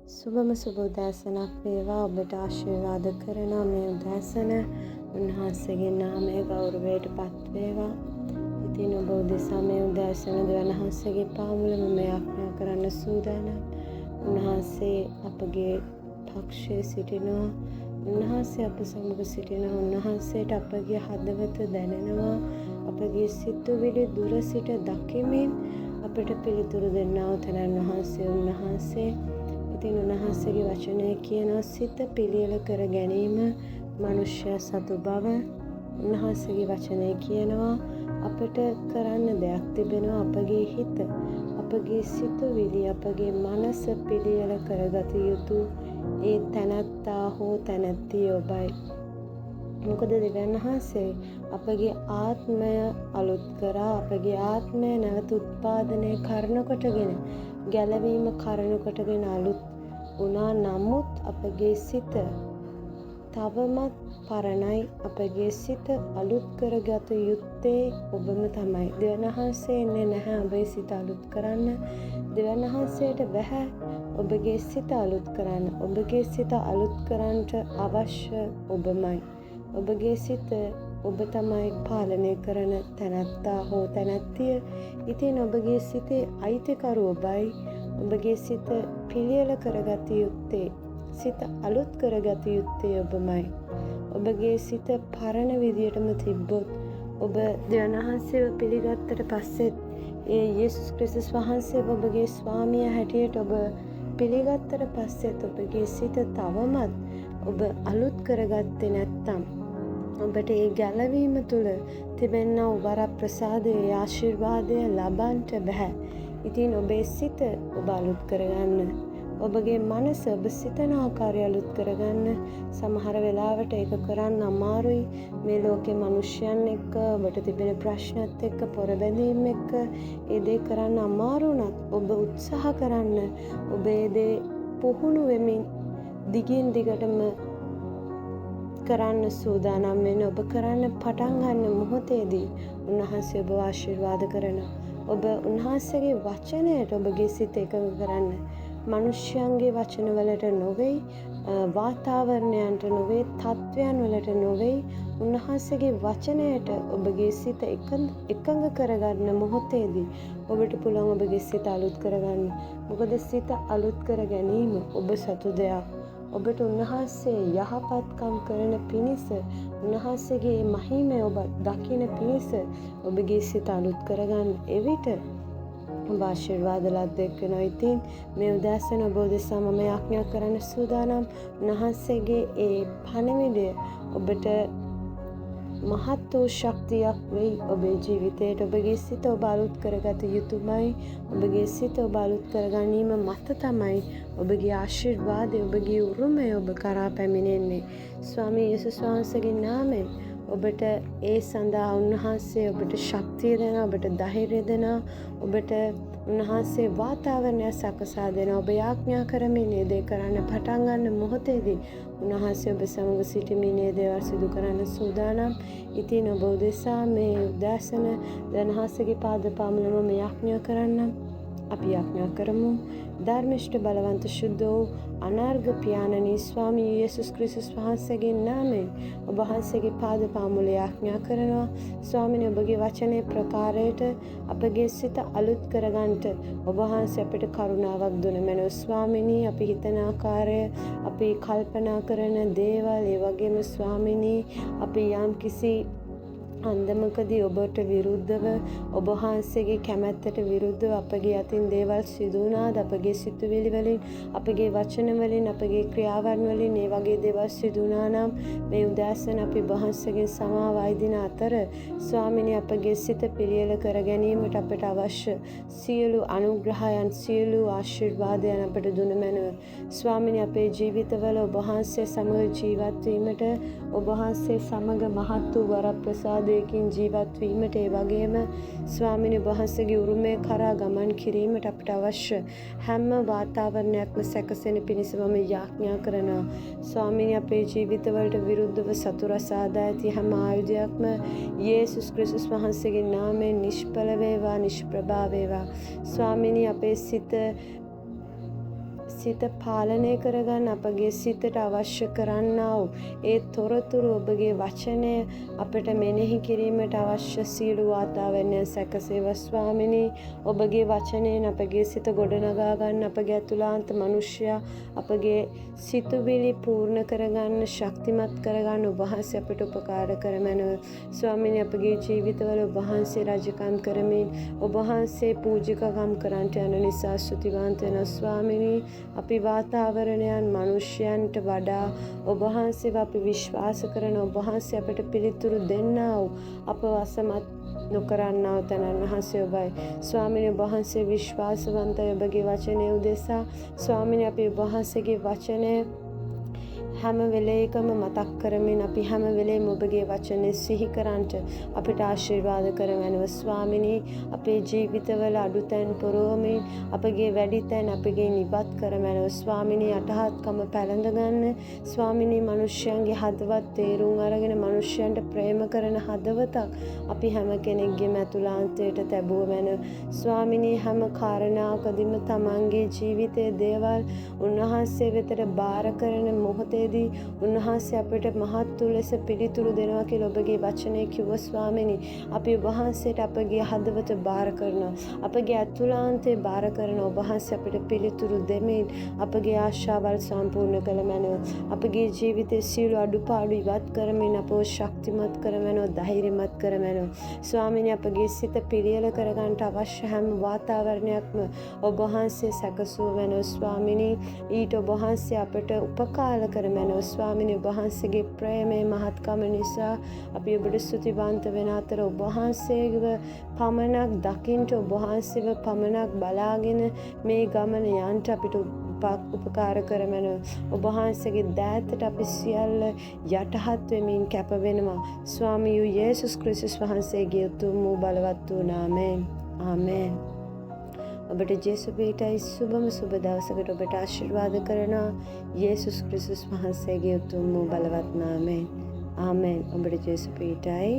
සුබම සුබ උදෑසනක් වේවා. ඔබට ආශිර්වාද කරනවා මේ උදෑසන. උන්වහන්සේගේ නාමය ගෞරවයට පත් වේවා. ඉතින් ඔබ උදෙසා මේ උදෑසන දෙවියන්වහන්සේගේ පාමුල මම යාඥා කරන්න සූදානම්. උන්වහන්සේ අපගේ පක්ෂයේ සිටිනවා. උන්වහන්සේ අප සමග සිටිනවා. උන්වහන්සේට අපගේ හදවත දැනෙනවා. අපගේ සිතුවිලි දුර සිට දකිමින් අපට පිළිතුරු දෙන්නා වූ තැනන් වහන්සේ උන්වහන්සේ. ඉතින් උන්වහන්සේගේ වචනය කියනවා සිත පිළියෙල කර ගැනීම මනුෂ්‍ය සතු බව. උන්වහන්සේගේ වචනය කියනවා අපට කරන්න දෙයක් තිබෙනවා. අපගේ හිත, අපගේ සිතුවිලි, අපගේ මනස පිළියෙල කරගත යුතු ඒ තැනැත්තා හෝ තැනැත්තිය ඔබයි. මොකද දෙවියන් වහන්සේ අපගේ ආත්මය අලුත් කරා, අපගේ ආත්මය නැවත උත්පාදනය කරන කොටගෙන, ගැලවීම කරන කොටගෙන අලුත් වුණා. නමුත් අපගේ සිත තවමත් පරණයි. අපගේ සිත අලුත් කරගත යුත්තේ ඔබම තමයි. දෙවියන් වහන්සේ එන්නේ නැහැ ඔබේ සිත අලුත් කරන්න. දෙවියන් වහන්සේට බෑ ඔබගේ සිත අලුත් කරන්න. ඔබගේ සිත අලුත් කරන්නට අවශ්‍ය ඔබමයි. ඔබගේ සිත ඔබ තමයි පාලනය කරන තැනැත්තා හෝ තැනැත්තිය. ඉතින් ඔබගේ සිතේ අයිතිකරු ඔබයි. ඔබගේ සිත පිළියෙල කරගත යුත්තේ, සිත අලුත් කරගත යුත්තේ ඔබමයි. ඔබගේ සිත පරණ විදියටම තිබ්බොත්, ඔබ දෙවියන් වහන්සේව පිළිගත්තට පස්සෙත් ඒ යේසුස් ක්‍රිස්තුස් වහන්සේව ඔබගේ ස්වාමියා හැටියට ඔබ පිළිගත්තට පස්සෙත් ඔබගේ සිත තවමත් ඔබ අලුත් කරගත්තේ නැත්නම් ඔබට ඒ ගැලවීම තුළ තිබෙනා වර ප්‍රසාදයේ ආශිර්වාදය ලබන්නට බෑ. ඉතින් ඔබේ සිත ඔබ අලුත් කරගන්න. ඔබගේ මනස ඔබ සිතන ආකාරය අලුත් කරගන්න. සමහර වෙලාවට ඒක කරන්න අමාරුයි. මේ ලෝකේ මිනිස්යන් එක්ක ඔබට තිබෙන ප්‍රශ්නත් එක්ක, පොරබැඳීම් එක්ක ඒ දේ කරන්න අමාරු වුණත් ඔබ උත්සාහ කරන්න. ඔබ ඒ දේ පුහුණු වෙමින් දිගින් දිගටම කරන්න සූදානම් වෙන. ඔබ කරන්න පටන් ගන්න මොහොතේදී උන්වහන්සේ ඔබ ආශිර්වාද කරනවා. ඔබ උන්වහන්සේගේ වචනයට ඔබගේ සිත එකඟ කරන්න. මිනිස්යන්ගේ වචන වලට නොවේ, වාතාවරණයන්ට නොවේ, තත්වයන් වලට නොවේ. උන්වහන්සේගේ වචනයට ඔබගේ සිත එකඟ කරගන්න මොහොතේදී ඔබට පුළුවන් ඔබගේ සිත අලුත් කරගන්න. මොකද සිත අලුත් කර ගැනීම ඔබ සතු දෙයක්. ඔබට උන්වහන්සේ යහපත්කම් කරන පිණිස, උන්වහන්සේගේ මහිමය ඔබ දකින පිණිස ඔබගේ සිත අලුත් කරගන්න. එවිට ඔබ ආශිර්වාද ලද්දෙක් වෙනවා. ඉතින් මේ උදෑසන ඔබ උදෙසා මම යාඥා කරන්න සූදානම්. උන්වහන්සේගේ ඒ පණිවිඩය ඔබට මහත් වූ ශක්තියක් වෙයි ඔබේ ජීවිතයට. ඔබගේ සිත ඔබ අලුත් කරගත යුතුමයි. ඔබගේ සිත ඔබ අලුත් කර ගැනීම මත තමයි ඔබගේ ආශිර්වාදය, ඔබගේ උරුමය ඔබ කරා පැමිණෙන්නේ. ස්වාමී යේසුස් වහන්සේගේ නාමයෙන් ඔබට ඒ සඳහා උන්වහන්සේ ඔබට ශක්තිය දෙනවා, ඔබට ධෛර්යය දෙනවා, ඔබට උන්වහන්සේ වාතාවරණය සකසා දෙනවා. ඔබ යාඥා කරමින් මේ දේ කරන්න පටන් ගන්න මොහොතේදී උන්වහන්සේ ඔබ සමග සිටමින් මේ දේවල් සිදු කරන්න සූදානම්. ඉතින් ඔබ උදෙසා මේ උදෑසන උන්වහන්සේගේ පාද පාමුලම යාඥා කරන්න. අපි යාඥා කරමු. ධර්මිෂ්ඨ බලවන්ත ශුද්ධ වූ අනාර්ග පියාණනී ස්වාමී යේසුස් ක්‍රිස්තුස් වහන්සේගේ නාමයෙන් ඔබ වහන්සේගේ පාද පාමුල යාඥා කරනවා. ස්වාමීනි, ඔබගේ වචනේ ප්‍රකාරයට අපගේ සිත අලුත් කරගන්නට ඔබ වහන්සේ අපිට කරුණාවක් දුන මැනව. ස්වාමීනි, අපි හිතන ආකාරය, අපි කල්පනා කරන දේවල්, ඒ වගේම ස්වාමීනි, අපි යම් කිසි අන්දමකදී ඔබට විරුද්ධව, ඔබ වහන්සේගේ කැමැත්තට විරුද්ධව අපගේ අතින් දේවල් සිදු වුණාද, අපගේ සිතුවිලි වලින්, අපගේ වචන වලින්, අපගේ ක්‍රියාවන් වලින් මේ වගේ දේවල් සිදු වුණා නම් මේ උදෑසන අපි වහන්සේගෙන් සමාව අයදින අතර ස්වාමීනි, අපගේ සිත පිළියෙල කර ගැනීමට අපට අවශ්‍ය සියලු අනුග්‍රහයන්, සියලු ආශිර්වාදයන් අපට දුන මැනව. ස්වාමීනි, අපේ ජීවිතවල ඔබ වහන්සේ සමග ජීවත් වීමට, ඔබ වහන්සේ සමග මහත් වූ වරප්‍රසාදය ජීවත් වීමට, ඒ වගේම ස්වාමීනි වහන්සේගේ උරුමය කරා ගමන් කිරීමට අපට අවශ්‍ය හැම වාතාවරණයක්ම සැකසෙන පිණිස මම යාඥා කරනවා. ස්වාමීනි, අපේ ජීවිතවලට විරුද්ධව සතුරා සාදා ඇති හැම ආයුධයක්ම යේසුස් ක්‍රිස්තුස් වහන්සේගේ නාමයෙන් නිෂ්ඵල වේවා, නිෂ්ප්‍රභා වේවා. ස්වාමීනි, අපේ සිත පාලනය කරගන්න අපගේ සිතට අවශ්‍ය කරන්නා වූ ඒ තොරතුරු ඔබගේ වචනය අපට මෙනෙහි කිරීමට අවශ්‍ය සියලු වාතාවරණය සැකසේව ස්වාමිනී. ඔබගේ වචනයෙන් අපගේ සිත ගොඩනගා ගන්න අපගේ අතුලාන්ත මනුෂ්‍යයා අපගේ සිතුවිලි පූර්ණ කරගන්න ශක්තිමත් කරගන්න ඔබ වහන්සේ අපට උපකාර කරමැනව ස්වාමිනී. අපගේ ජීවිතවල ඔබ වහන්සේ රජකම් කරමින් ඔබ වහන්සේ පූජකකම් කරන්නට යන නිසා ස්තුතිවන්ත වෙනවා ස්වාමිනී. අපි වාතාවරණයන් මනුෂ්‍යයන්ට වඩා ඔබ වහන්සේව අපි විශ්වාස කරන ඔබ වහන්සේ අපට පිළිතුරු දෙන්නා වූ අප වසමත් නොකරන්නා වූ තනන් වහන්සේ ඔබයි ස්වාමිනී. ඔබ වහන්සේ විශ්වාසවන්තයි ඔබගේ වචනය උදෙසා ස්වාමිනී. අපි ඔබ වහන්සේගේ වචනය හැම වෙලේකම මතක් කරමින් අපි හැම වෙලේම ඔබගේ වචනේ සිහි කරන්ට අපිට ආශිර්වාද කරවනව ස්වාමිනී. අපේ ජීවිතවල අඩුතැන් පුරවමින් අපගේ වැඩිතැන් අපගේ නිවත් කරවනව ස්වාමිනී. යටහත්කම පැලඳ ගන්න ස්වාමිනී. මිනිස්යන්ගේ හදවත් තේරුම් අරගෙන මිනිස්යන්ට ප්‍රේම කරන හදවතක් අපි හැම කෙනෙක්ගේම අතුලාන්තයට තැබුවමන ස්වාමිනී. හැම කාරණාවකදීම තමන්ගේ ජීවිතයේ දේවල් උන්වහන්සේ වෙතට බාර කරන මොහොතේ උන්වහන්සේ අපට මහත් වූ ලෙස පිළිතුරු දෙනවා කියලා ඔබගේ වචනේ කිව්ව ස්වාමිනී. අපි ඔබ වහන්සේට අපගේ හදවත බාර කරනවා. අපගේ අතුලාන්තේ බාර කරන ඔබ වහන්සේ අපට පිළිතුරු දෙමින් අපගේ ආශාවල් සම්පූර්ණ කළ මැනව. අපගේ ජීවිතයේ සියලු අඩුපාඩු ඉවත් කරමින් අපව ශක්තිමත් කරමැනව, ධෛර්යමත් කරමැනව ස්වාමිනී. අපගේ සිත පිළියෙල කරගන්නට අවශ්‍ය හැම වාතාවරණයක්ම ඔබ වහන්සේ සැකසූ මැනව ස්වාමිනී. ඊට ඔබ වහන්සේ අපට උපකාර කරමැනව ස්වාමිනී. ඔබ වහන්සේගේ ප්‍රේමයේ මහත්කම නිසා අපි ඔබට ස්තුතිවන්ත වෙන අතර ඔබ වහන්සේව පමණක් දකින්ට ඔබ වහන්සේව පමණක් බලාගෙන මේ ගමන යන්ට අපිට උපකාර කරමැනව. ඔබ වහන්සේගේ දෑතට අපි සියල්ල යටහත් වෙමින් කැප වෙනවා ස්වාමී. යේසුස් ක්‍රිස්තුස් වහන්සේගේ උතුම් වූ බලවත් වූ නාමයෙන් ආමේන්. ඔබට ජේසු පීඨයි සුබම සුබ දවසකට ඔබට ආශිර්වාද කරනවා යේසුස් ක්‍රිස්තුස් වහන්සේගේ උතුම් වූ බලවත් නාමයෙන් ආමේන්. ඔබට ජේසු පීඨයි.